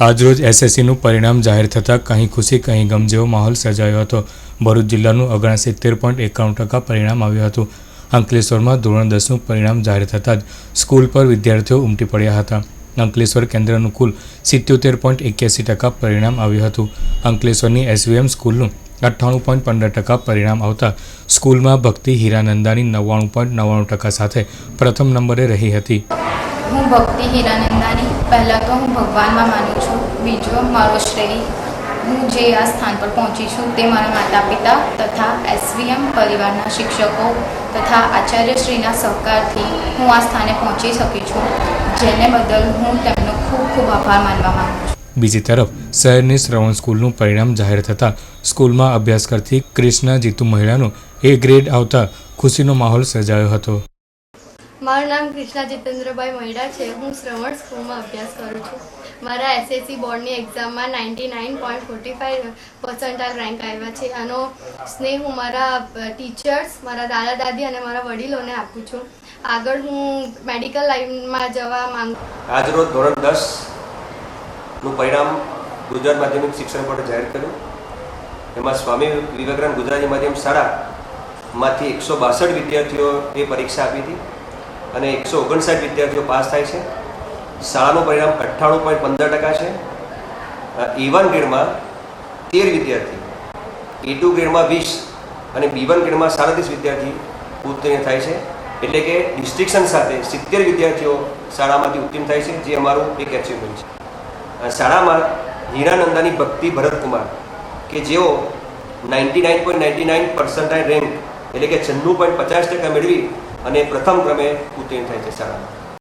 આજરોજ એસએસસીનું પરિણામ જાહેર થતાં કંઈ ખુશી કંઈ ગમ જેવો માહોલ સર્જાયો હતો। ભરૂચ જિલ્લાનું 69.91% પરિણામ આવ્યું હતું। અંકલેશ્વરમાં ધોરણ 10નું પરિણામ જાહેર થતાં જ સ્કૂલ પર વિદ્યાર્થીઓ ઉમટી પડ્યા હતા। અંકલેશ્વર કેન્દ્રનું કુલ 77.81% પરિણામ આવ્યું હતું। અંકલેશ્વરની એસવીએમ સ્કૂલનું 98.15% પરિણામ આવતા સ્કૂલમાં ભક્તિ હીરાનંદાની 99.99% સાથે પ્રથમ નંબરે રહી હતી। હું ભક્તિ હીરાનંદાની પહેલાં તો હું ભગવાનમાં માનું છું, બીજો મારો શ્રેય હું જે આ સ્થાન પર પહોંચી છું તે મારા માતા પિતા તથા એસવીએમ પરિવારના શિક્ષકો તથા આચાર્યશ્રીના સહકારથી હું આ સ્થાને પહોંચી શકી છું, જેને બદલ હું તેમનો ખૂબ ખૂબ આભાર માનવા માંગુ છું। બીજી તરફ શહેરની શ્રવણ સ્કૂલનું પરિણામ જાહેર થતાં સ્કૂલમાં અભ્યાસ કરતી ક્રિષ્ના જીતુ મહિલાનું A ગ્રેડ આવતા ખુશીનો માહોલ સર્જાયો હતો। મારું નામ કૃષ્ણા જીતેન્દ્રભાઈ મૈડા છે। હું શ્રવણ સ્કૂલમાં અભ્યાસ કરું છું। મારા એસએસસી બોર્ડની એક્ઝામમાં 99.45% રેન્ક આવ્યા છે। આનો સ્નેહ હું મારા ટીચર્સ, મારા દાદા દાદી અને મારા વડીલોને આપું છું। આગળ હું મેડિકલ લાઇનમાં જવા માંગુ છું। આજરોજ ધોરણ 10નું પરિણામ ગુજરાત માધ્યમિક શિક્ષણ બોર્ડે જાહેર કર્યું। એમાં સ્વામી વિવેકાનંદ ગુજરાતી માધ્યમ શાળામાંથી 162 વિદ્યાર્થીઓએ પરીક્ષા આપી હતી અને 159 વિદ્યાર્થીઓ પાસ થાય છે। શાળાનું પરિણામ 98.15% છે। A1 ગ્રેડમાં 13 વિદ્યાર્થી, A2 ગ્રેડમાં 20 અને B1 ગ્રેડમાં 37 વિદ્યાર્થી ઉત્તીર્ણ થાય છે। એટલે કે ડિસ્ટિંક્શન સાથે 70 વિદ્યાર્થીઓ શાળામાંથી ઉત્તીર્ણ થાય છે, જે અમારું એક એચિવમેન્ટ છે। શાળામાં હીરાનંદાની ભક્તિ ભરતકુમાર કે જેઓ 99.99% રેન્ક એટલે કે 96.50% મેળવી અને પ્રથમ ક્રમે ઉત્તીર્ણ થાય છે શાળામાં।